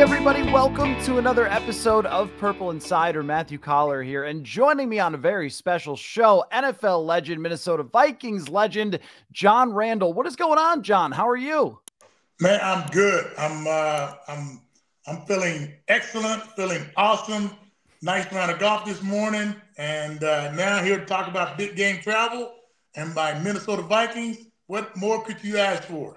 everybody. Welcome to another episode of Purple Insider. Matthew Coller here, and joining me on a very special show, NFL legend, Minnesota Vikings legend, John Randle. What is going on, John? How are you? Man, I'm good. I'm feeling excellent, feeling awesome. Nice round of golf this morning, and now here to talk about big game travel and my Minnesota Vikings. What more could you ask for?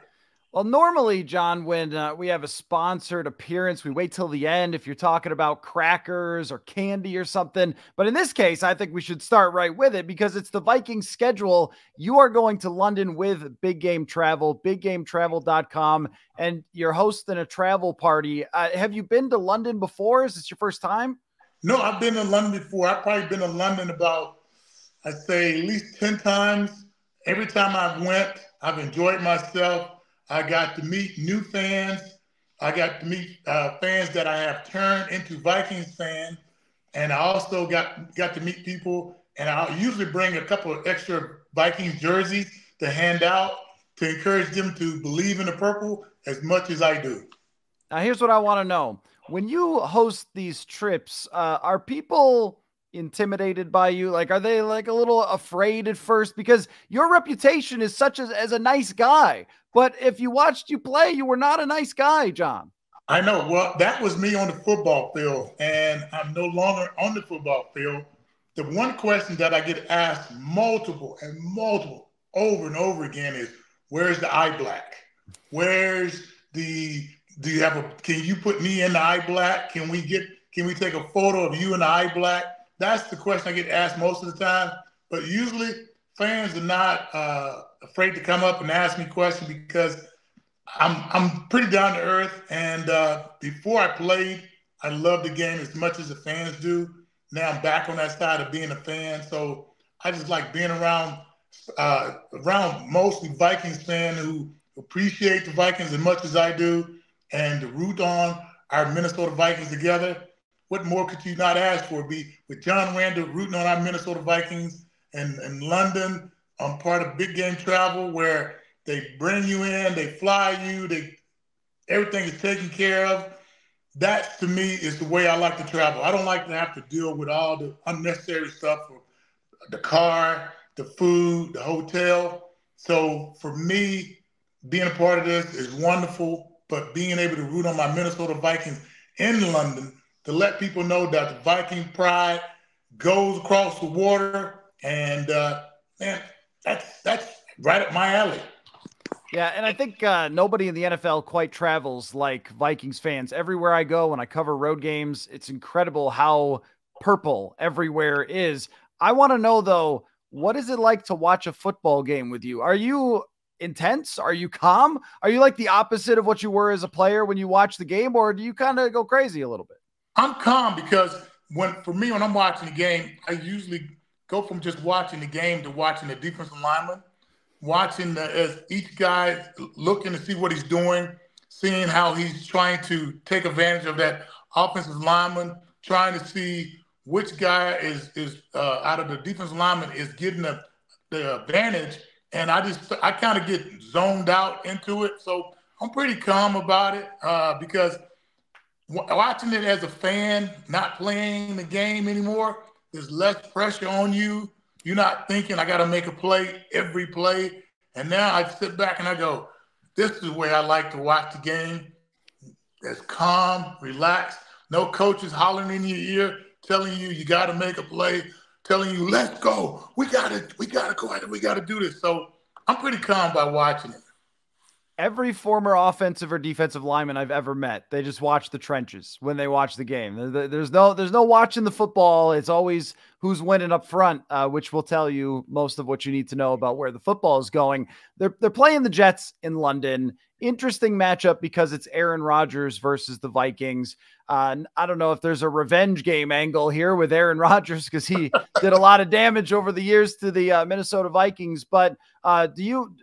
Well, normally, John, when we have a sponsored appearance, we wait till the end if you're talking about crackers or candy or something. But in this case, I think we should start right with it because it's the Vikings schedule. You are going to London with Big Game Travel, biggametravel.com, and you're hosting a travel party. Have you been to London before? Is this your first time? No, I've been to London before. I've probably been to London about, I'd say, at least 10 times. Every time I went, I've enjoyed myself. I got to meet new fans. I got to meet fans that I have turned into Vikings fans. And I also got to meet people, and I usually bring a couple of extra Vikings jerseys to hand out to encourage them to believe in the purple as much as I do. Now, here's what I want to know. When you host these trips, are people intimidated by you? Like, are they like a little afraid at first? Because your reputation is such as a nice guy. But if you watched you play, you were not a nice guy, John. I know. Well, that was me on the football field, and I'm no longer on the football field. The one question that I get asked multiple over and over again is, where's the eye black? Can you put me in the eye black? Can we take a photo of you in the eye black? That's the question I get asked most of the time. But usually fans are not afraid to come up and ask me questions because I'm pretty down to earth. And before I played, I loved the game as much as the fans do. Now I'm back on that side of being a fan. So I just like being around mostly Vikings fans who appreciate the Vikings as much as I do and to root on our Minnesota Vikings together. What more could you not ask for? Be with John Randle rooting on our Minnesota Vikings and in London. I'm part of Big Game Travel where they bring you in, they fly you, everything is taken care of. That, to me, is the way I like to travel. I don't like to have to deal with all the unnecessary stuff, the car, the food, the hotel. So for me, being a part of this is wonderful, but being able to root on my Minnesota Vikings in London to let people know that the Viking pride goes across the water, and man, that's right up my alley. Yeah, and I think nobody in the NFL quite travels like Vikings fans. Everywhere I go when I cover road games, it's incredible how purple everywhere is. I want to know, though, what is it like to watch a football game with you? Are you intense? Are you calm? Are you like the opposite of what you were as a player when you watch the game, or do you kind of go crazy a little bit? I'm calm because when I'm watching the game, I usually go from just watching the game to watching the defensive lineman, watching as each guy looking to see what he's doing, seeing how he's trying to take advantage of that offensive lineman, trying to see which guy is out of the defensive lineman is getting the advantage. And I kind of get zoned out into it. So I'm pretty calm about it because watching it as a fan, not playing the game anymore, there's less pressure on you. You're not thinking, I got to make a play every play. And now I sit back and I go, this is the way I like to watch the game. It's calm, relaxed. No coaches hollering in your ear, telling you got to make a play, telling you, let's go. We got to go ahead. We got to do this. So I'm pretty calm by watching it. Every former offensive or defensive lineman I've ever met, they just watch the trenches when they watch the game. There's no watching the football. It's always who's winning up front, which will tell you most of what you need to know about where the football is going. They're playing the Jets in London. Interesting matchup because it's Aaron Rodgers versus the Vikings. I don't know if there's a revenge game angle here with Aaron Rodgers because he did a lot of damage over the years to the Minnesota Vikings. But how do you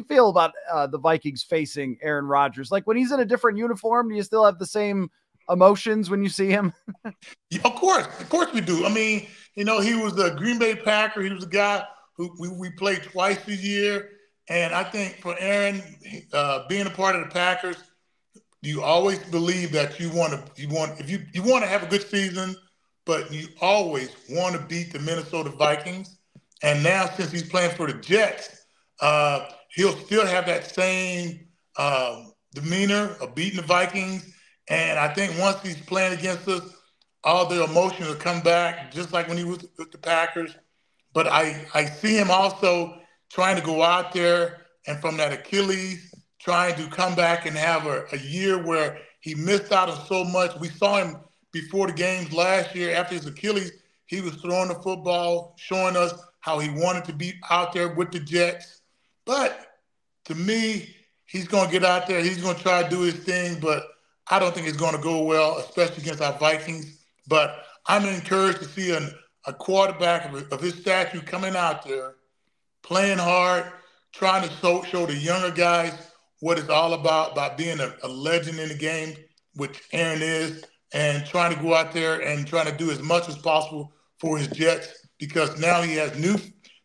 feel about the Vikings facing Aaron Rodgers? Like when he's in a different uniform, do you still have the same emotions when you see him? Yeah, of course we do. I mean, he was the Green Bay Packer. He was a guy who we played twice a year. And I think for Aaron, being a part of the Packers, you always believe that you want to have a good season, but you always want to beat the Minnesota Vikings. And now, since he's playing for the Jets, he'll still have that same demeanor of beating the Vikings. And I think once he's playing against us, all the emotions will come back, just like when he was with the Packers. But I see him also trying to go out there and from that Achilles, trying to come back and have a year where he missed out on so much. We saw him before the games last year after his Achilles. He was throwing the football, showing us how he wanted to be out there with the Jets. But to me, he's going to get out there. He's going to try to do his thing, but I don't think it's going to go well, especially against our Vikings. But I'm encouraged to see a quarterback of his stature coming out there, playing hard, trying to show the younger guys what it's all about being a legend in the game, which Aaron is, and trying to go out there and trying to do as much as possible for his Jets, because now he has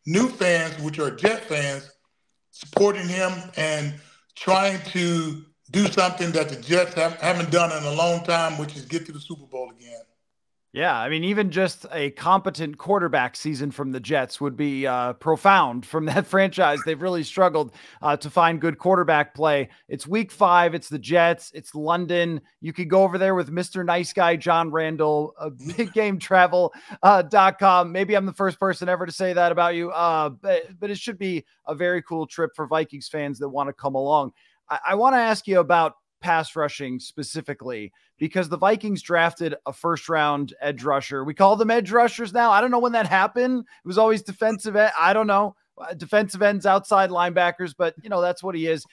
new fans, which are Jet fans, supporting him and trying to do something that the Jets haven't done in a long time, which is get to the Super Bowl again. Yeah, I mean, even just a competent quarterback season from the Jets would be profound from that franchise. They've really struggled to find good quarterback play. It's week 5. It's the Jets. It's London. You could go over there with Mr. Nice Guy, John Randle, biggametravel.com. Maybe I'm the first person ever to say that about you, but it should be a very cool trip for Vikings fans that want to come along. I want to ask you about pass rushing specifically, because the Vikings drafted a first-round edge rusher. We call them edge rushers now. I don't know when that happened. It was always defensive end. I don't know. Defensive ends, outside linebackers, but, that's what he is.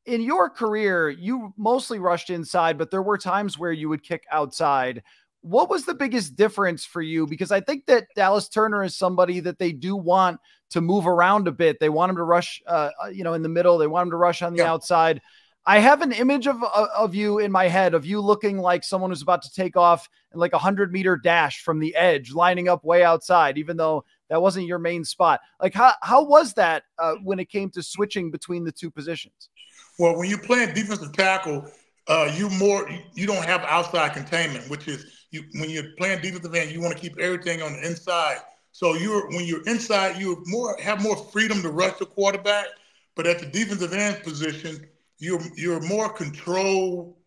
In your career, you mostly rushed inside, but there were times where you would kick outside. What was the biggest difference for you? Because I think that Dallas Turner is somebody that they do want to move around a bit. They want him to rush, in the middle. They want him to rush on the outside. I have an image of you in my head, of you looking like someone who's about to take off in like 100-meter dash from the edge, lining up way outside, even though that wasn't your main spot. Like, how was that when it came to switching between the two positions? Well, when you're playing defensive tackle, you don't have outside containment, which is when you're playing defensive end, you want to keep everything on the inside. So when you're inside, you have more freedom to rush the quarterback. But at the defensive end position, you're more control,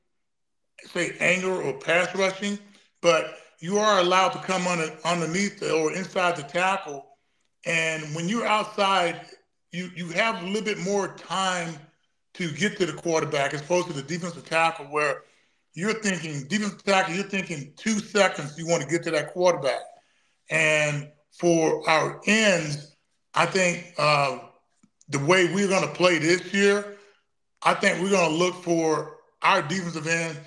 say, anger or pass rushing, but you are allowed to come underneath or inside the tackle. And when you're outside, you have a little bit more time to get to the quarterback as opposed to the defensive tackle, where you're thinking 2 seconds you want to get to that quarterback. And for our ends, I think the way we're going to play this year, I think we're going to look for our defensive end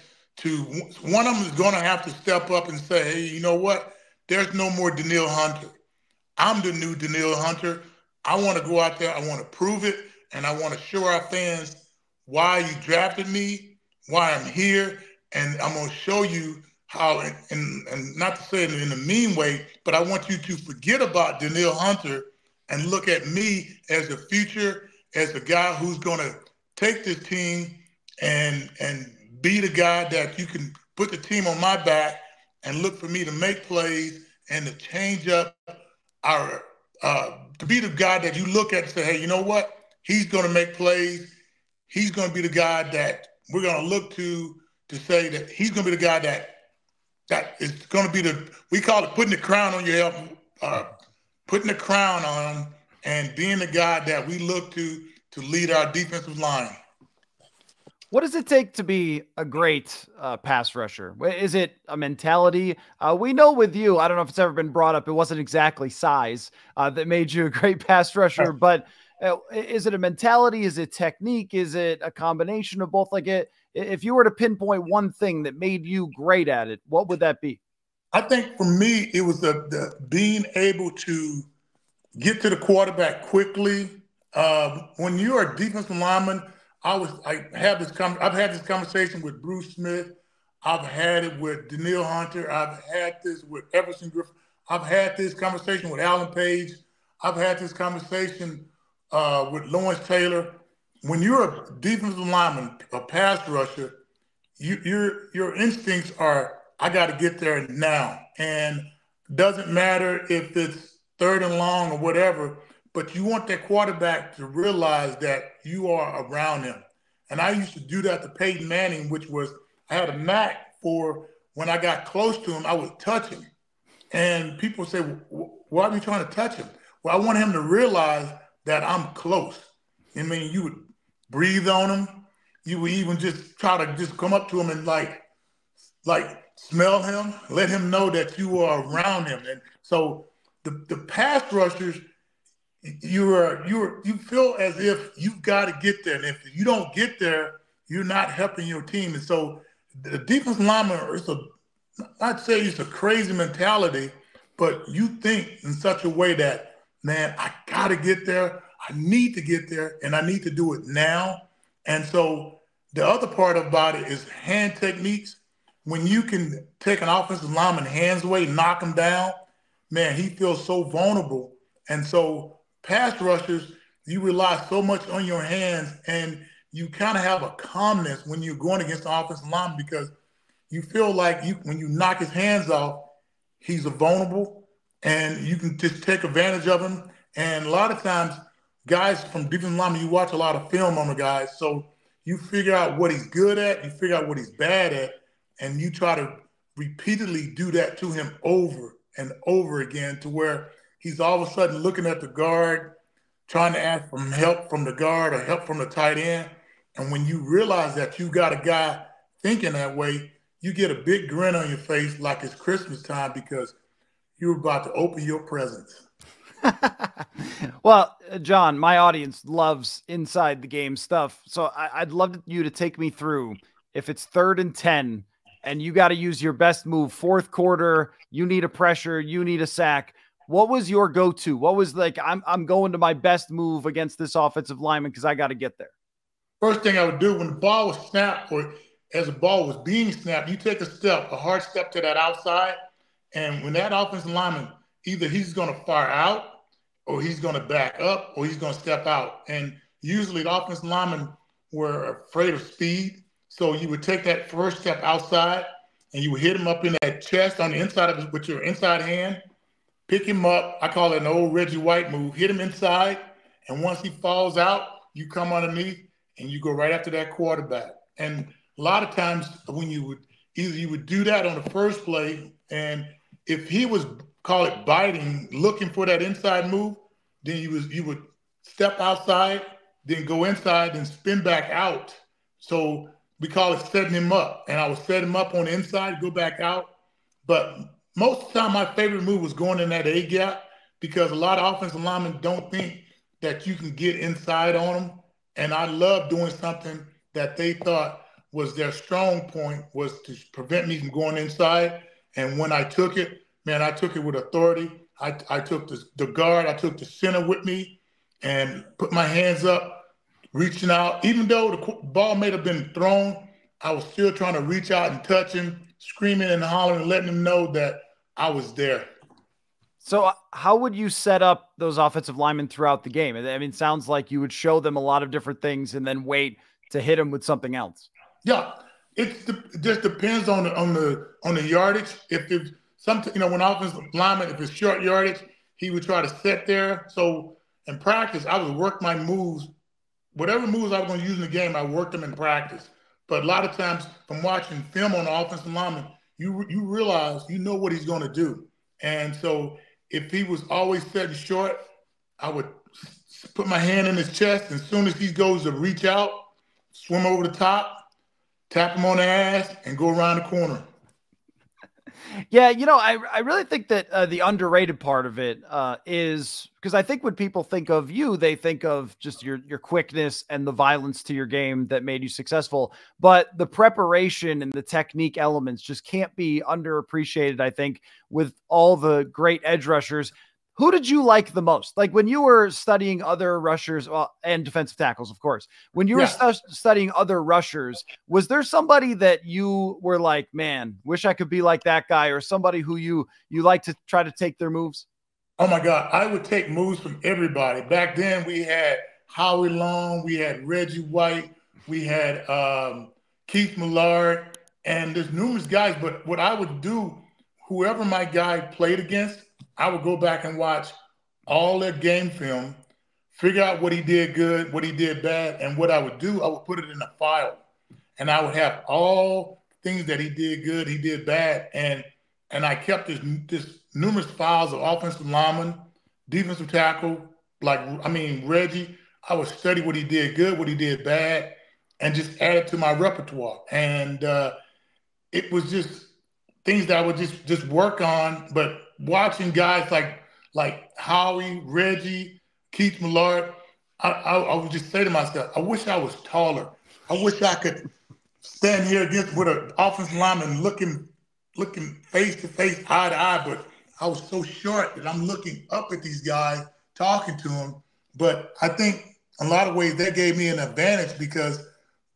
one of them is going to have to step up and say, hey, you know what? There's no more Danielle Hunter. I'm the new Danielle Hunter. I want to go out there. I want to prove it. And I want to show our fans why you drafted me, why I'm here. And I'm going to show you how, and not to say it in a mean way, but I want you to forget about Danielle Hunter and look at me as the future, as the guy who's going to take this team and be the guy that you can put the team on my back and look for me to make plays and to change up to be the guy that you look at and say, hey, you know what? He's going to make plays. He's going to be the guy that we're going to look to say that he's going to be the guy that is going to be we call it putting the crown on your head, putting the crown on and being the guy that we look to lead our defensive line. What does it take to be a great pass rusher? Is it a mentality? We know with you, I don't know if it's ever been brought up, it wasn't exactly size that made you a great pass rusher, but is it a mentality? Is it technique? Is it a combination of both? Like, if you were to pinpoint one thing that made you great at it, what would that be? I think for me, it was the being able to get to the quarterback quickly. When you're a defensive lineman, I've had this conversation with Bruce Smith. I've had it with Danielle Hunter. I've had this with Everson Griffin. I've had this conversation with Alan Page. I've had this conversation with Lawrence Taylor. When you're a defensive lineman, a pass rusher, your instincts are, I got to get there now, and doesn't matter if it's third and long or whatever, but you want that quarterback to realize that you are around him. And I used to do that to Peyton Manning, which was I had a knack for when I got close to him, I would touch him. And people say, why are you trying to touch him? Well, I want him to realize that I'm close. I mean, you would breathe on him. You would even just try to just come up to him and like smell him, let him know that you are around him. And so the pass rushers, you feel as if you've got to get there. And if you don't get there, you're not helping your team. And so the defensive lineman is I'd say it's a crazy mentality, but you think in such a way that, man, I got to get there. I need to get there, and I need to do it now. And so the other part about it is hand techniques. When you can take an offensive lineman hands away, knock him down, man, he feels so vulnerable. And so pass rushers, you rely so much on your hands, and you kind of have a calmness when you're going against the offensive lineman because you feel like when you knock his hands off, he's vulnerable, and you can just take advantage of him. And a lot of times, guys from defensive linemen, you watch a lot of film on the guys, so you figure out what he's good at, you figure out what he's bad at, and you try to repeatedly do that to him over and over again to where he's all of a sudden looking at the guard, trying to ask for help from the guard or help from the tight end. And when you realize that you got a guy thinking that way, you get a big grin on your face like it's Christmas time because you're about to open your presents. Well, John, my audience loves inside the game stuff. So I'd love you to take me through if it's 3rd and 10 and you got to use your best move, 4th quarter, you need a pressure, you need a sack. What was your go-to? What was like, I'm going to my best move against this offensive lineman because I got to get there? First thing I would do when the ball was snapped or as the ball was being snapped, you take a hard step to that outside. And when that offensive lineman, either he's going to fire out or he's going to back up or he's going to step out. And usually the offensive linemen were afraid of speed. So you would take that first step outside and you would hit him up in that chest on the inside of his, with your inside hand, pick him up. I call it an old Reggie White move. Hit him inside. And once he falls out, you come underneath and you go right after that quarterback. And a lot of times when you would do that on the first play, and if he was, call it biting, looking for that inside move, then you would step outside, then go inside, then spin back out. So we call it setting him up. And I would set him up on the inside, go back out. But most of the time, my favorite move was going in that A gap because a lot of offensive linemen don't think that you can get inside on them. And I love doing something that they thought was their strong point, was to prevent me from going inside. And when I took it, man, I took it with authority. I took the guard, I took the center with me and put my hands up, reaching out. Even though the ball may have been thrown, I was still trying to reach out and touch him, screaming and hollering and letting him know that I was there. So how would you set up those offensive linemen throughout the game? I mean, it sounds like you would show them a lot of different things and then wait to hit them with something else. Yeah, it just depends on the yardage. If it's something, when offensive lineman, if it's short yardage, he would try to set there. So in practice, I would work my moves. Whatever moves I was going to use in the game, I worked them in practice. But a lot of times from watching film on the offensive lineman, you realize you know what he's going to do. And so if he was always setting short, I would put my hand in his chest. And as soon as he goes to reach out, swim over the top, tap him on the ass, and go around the corner. Yeah, I really think that the underrated part of it is because I think when people think of you, they think of just your quickness and the violence to your game that made you successful. But the preparation and the technique elements just can't be underappreciated, I think, with all the great edge rushers. Who did you like the most? Like when you were studying other rushers and defensive tackles, of course, when you were studying other rushers, was there somebody that you were like, man, wish I could be like that guy, or somebody who you like to try to take their moves? Oh my God. I would take moves from everybody. Back then we had Howie Long, we had Reggie White, we had Keith Millard, and there's numerous guys. But what I would do, whoever my guy played against, I would go back and watch all their game film, figure out what he did good, what he did bad, and what I would do, I would put it in a file, and I would have all things that he did good, he did bad, and I kept this numerous files of offensive linemen, defensive tackle, Reggie. I would study what he did good, what he did bad, and just add it to my repertoire. And it was just things that I would just work on. But watching guys like Howie, Reggie, Keith Millard, I would just say to myself, I wish I was taller. I wish I could stand here with an offensive lineman looking face to face, eye to eye. But I was so short that I'm looking up at these guys, talking to them. But I think in a lot of ways that gave me an advantage because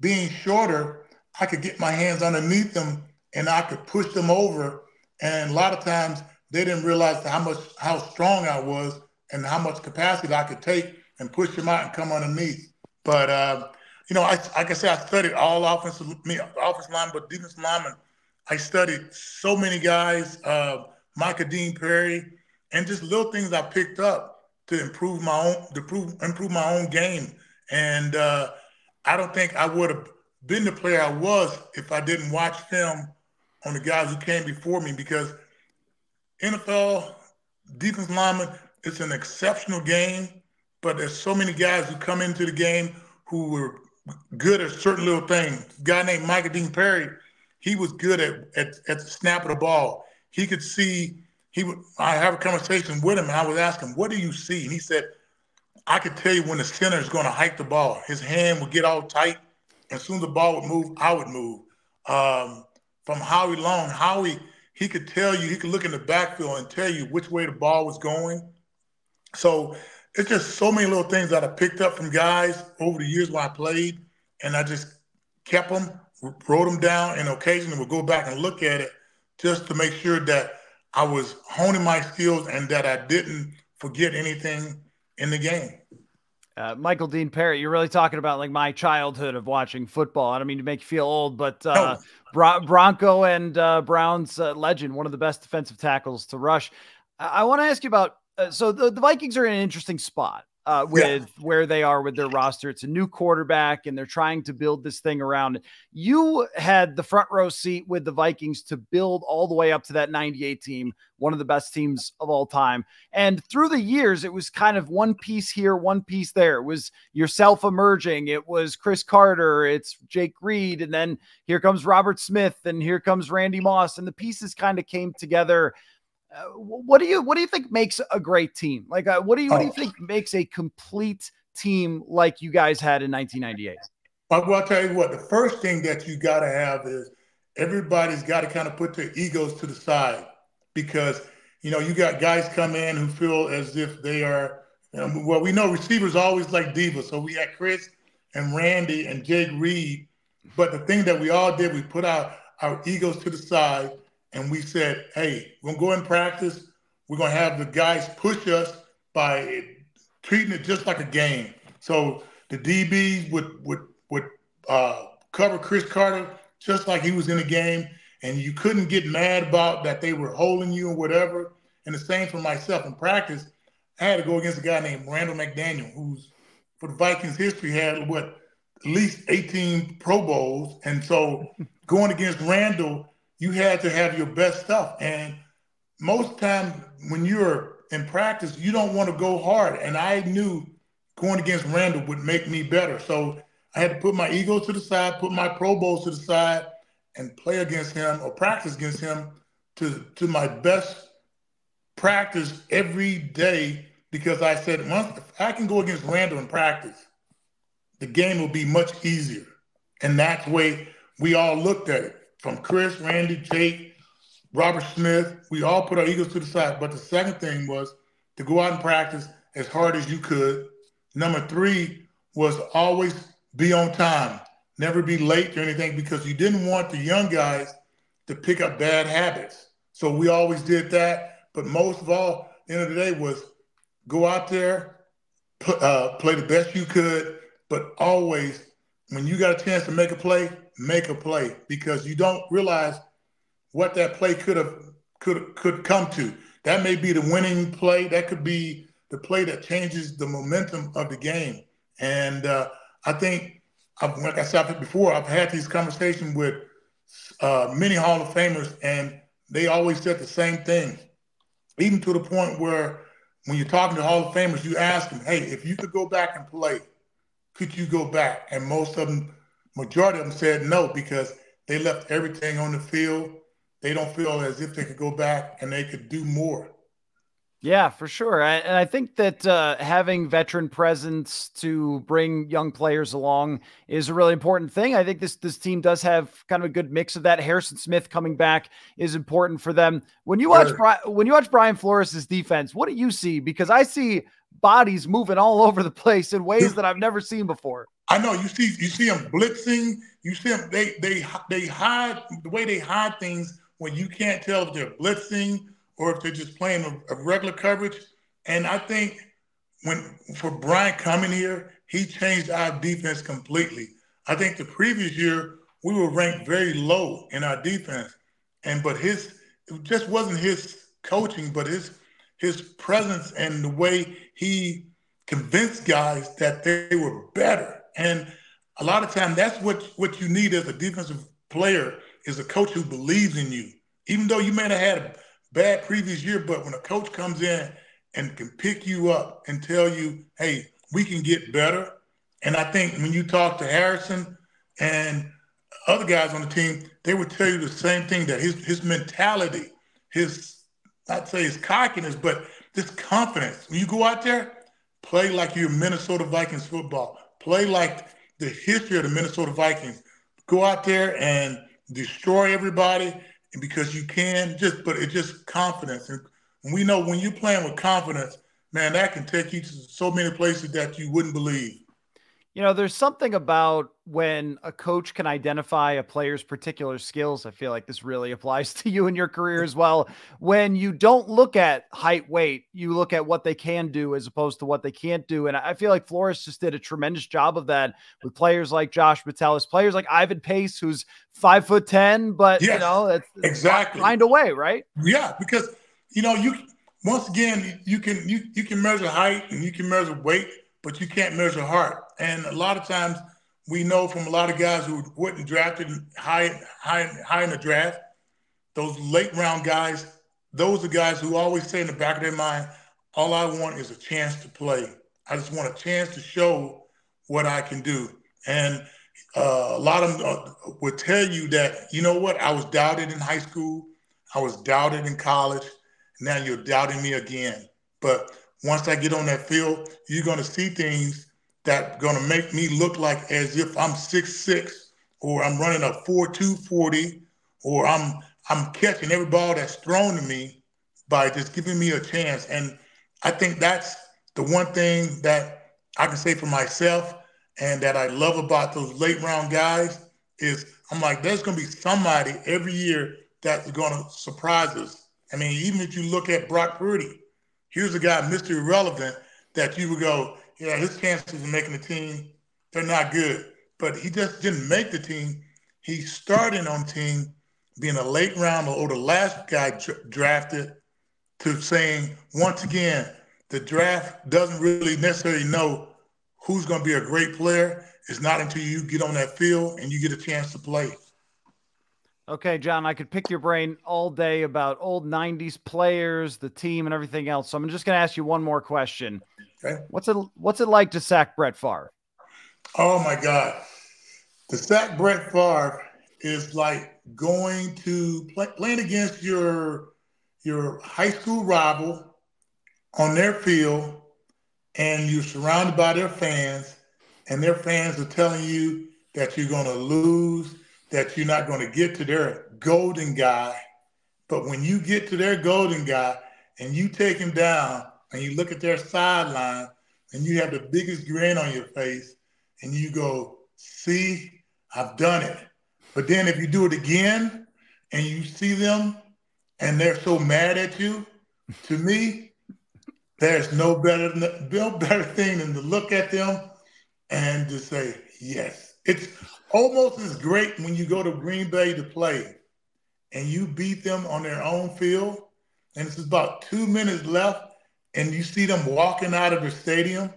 being shorter, I could get my hands underneath them and I could push them over. And a lot of times they didn't realize how strong I was and how much capacity I could take and push them out and come underneath. But like I said, I studied all offensive linemen, but defensive linemen. I studied so many guys, Micah Dean Perry, and just little things I picked up to improve my own game. And I don't think I would have been the player I was if I didn't watch film on the guys who came before me, because NFL defense lineman, it's an exceptional game, but there's so many guys who come into the game who were good at certain little things. A guy named Micah Dean Perry, he was good at the snap of the ball. He could see, I have a conversation with him and I would ask him, what do you see? And he said, I could tell you when the center is going to hike the ball. His hand would get all tight. As soon as the ball would move, I would move. From Howie Long, he could tell you, he could look in the backfield and tell you which way the ball was going. So it's just so many little things that I picked up from guys over the years when I played, and I just kept them, wrote them down, and occasionally would go back and look at it just to make sure that I was honing my skills and that I didn't forget anything in the game. Michael Dean Perry, you're really talking about like my childhood of watching football. I don't mean to make you feel old, but Bronco and Browns legend, one of the best defensive tackles to rush. I want to ask you about, so the Vikings are in an interesting spot where they are with their roster. It's a new quarterback and they're trying to build this thing around it. You had the front row seat with the Vikings to build all the way up to that 98 team, one of the best teams of all time. And through the years, it was kind of one piece here, one piece there. It was yourself emerging. It was Chris Carter. It's Jake Reed. And then here comes Robert Smith and here comes Randy Moss. And the pieces kind of came together. What do you think makes a great team? Like, what do you think makes a complete team like you guys had in 1998? Well, I'll tell you what, the first thing that you got to have is everybody's got to kind of put their egos to the side, because, you got guys come in who feel as if they are, well, we know receivers always like divas. So we had Chris and Randy and Jake Reed. But the thing that we all did, we put our egos to the side. And we said, hey, we're going to go in practice. We're going to have the guys push us by treating it just like a game. So the DBs would cover Chris Carter just like he was in a game. And you couldn't get mad about that they were holding you or whatever. And the same for myself in practice. I had to go against a guy named Randall McDaniel, who's, for the Vikings history, had, at least 18 Pro Bowls. And so going against Randall, you had to have your best stuff. And most times when you're in practice, you don't want to go hard. And I knew going against Randall would make me better. So I had to put my ego to the side, put my Pro Bowls to the side, and play against him or practice against him to my best practice every day, because I said, once if I can go against Randall in practice, the game will be much easier. And that's the way we all looked at it. From Chris, Randy, Jake, Robert Smith, we all put our egos to the side. But the second thing was to go out and practice as hard as you could. Number 3 was always be on time, never be late or anything, because you didn't want the young guys to pick up bad habits. So we always did that. But most of all, at the end of the day, was go out there, play the best you could, but always when you got a chance to make a play because you don't realize what that play could come to. That may be the winning play. That could be the play that changes the momentum of the game. And I think, like I said before, I've had these conversations with many Hall of Famers, and they always said the same thing, even to the point where when you're talking to Hall of Famers, you ask them, hey, if you could go back and play, could you go back? And most of them, majority of them said no, because they left everything on the field. They don't feel as if they could go back and they could do more. Yeah, for sure. And I think that having veteran presence to bring young players along is a really important thing. I think this team does have kind of a good mix of that. Harrison Smith coming back is important for them. When you watch Brian Flores' defense, what do you see? Because I see bodies moving all over the place in ways that I've never seen before. I know you see them blitzing. You see them. They hide the way they hide things when you can't tell if they're blitzing or if they're just playing a regular coverage. And I think for Brian coming here, he changed our defense completely. I think the previous year we were ranked very low in our defense, but it just wasn't his coaching, but his presence and the way he convinced guys that they were better. And a lot of times that's what you need as a defensive player is a coach who believes in you. Even though you may have had a bad previous year, but when a coach comes in and can pick you up and tell you, hey, we can get better. And I think when you talk to Harrison and other guys on the team, they would tell you the same thing, that his mentality, I'd say his cockiness, but this confidence. When you go out there, play like you're Minnesota Vikings football. Play like the history of the Minnesota Vikings. Go out there and destroy everybody because you can, but it's just confidence. And we know when you're playing with confidence, man, that can take you to so many places that you wouldn't believe. You know, there's something about when a coach can identify a player's particular skills. I feel like this really applies to you in your career as well. When you don't look at height, weight, you look at what they can do as opposed to what they can't do. And I feel like Flores just did a tremendous job of that with players like Josh Metellus, players like Ivan Pace, who's 5'10", but yes, you know, that's exactly find a way, right? Yeah, because once again you can measure height and you can measure weight, but you can't measure heart. And a lot of times we know from a lot of guys who weren't drafted high in the draft, those late round guys, those are guys who always say in the back of their mind, all I want is a chance to play. I just want a chance to show what I can do. And a lot of them would tell you that, you know what, I was doubted in high school. I was doubted in college. Now you're doubting me again. But once I get on that field, you're going to see things that are going to make me look like as if I'm 6'6", or I'm running a 4.2 40, or I'm catching every ball that's thrown to me by just giving me a chance. And I think that's the one thing that I can say for myself and that I love about those late round guys is I'm like, there's going to be somebody every year that's going to surprise us. I mean, even if you look at Brock Purdy, here's a guy, Mr. Irrelevant, that you would go, yeah, his chances of making the team, they're not good. But he just didn't make the team. He started on team being a late rounder or the last guy drafted, to saying, once again, the draft doesn't really necessarily know who's going to be a great player. It's not until you get on that field and you get a chance to play. Okay, John, I could pick your brain all day about old 90s players, the team, and everything else. So I'm just going to ask you one more question. Okay. What's it like to sack Brett Favre? Oh, my God. To sack Brett Favre is like going to playing against your high school rival on their field, and you're surrounded by their fans, and their fans are telling you that you're going to lose, that you're not going to get to their golden guy. But when you get to their golden guy and you take him down and you look at their sideline and you have the biggest grin on your face and you go, see, I've done it. But then if you do it again and you see them and they're so mad at you, to me, there's no better thing than to look at them and to say, yes, It's almost as great when you go to Green Bay to play and you beat them on their own field, and it's about 2 minutes left, and you see them walking out of the stadium,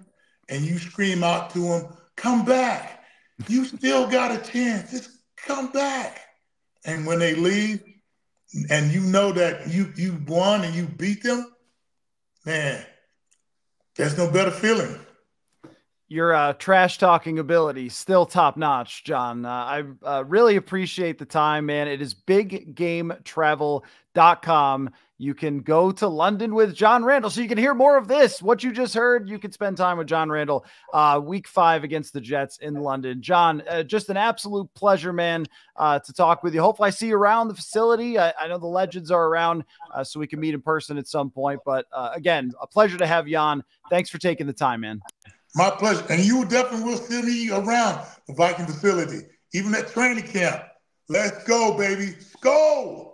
and you scream out to them, "Come back. You still got a chance. Just come back." And when they leave, and you know that you won and you beat them, man, there's no better feeling. Your trash talking ability still top notch, John. I really appreciate the time, man. It is biggametravel.com. You can go to London with John Randle, so you can hear more of this. What you just heard, you can spend time with John Randle week 5 against the Jets in London. John, just an absolute pleasure, man, to talk with you. Hopefully I see you around the facility. I know the legends are around, so we can meet in person at some point. But again, a pleasure to have you on. Thanks for taking the time, man. My pleasure. And you definitely will see me around the Viking facility, even at training camp. Let's go, baby. Skol!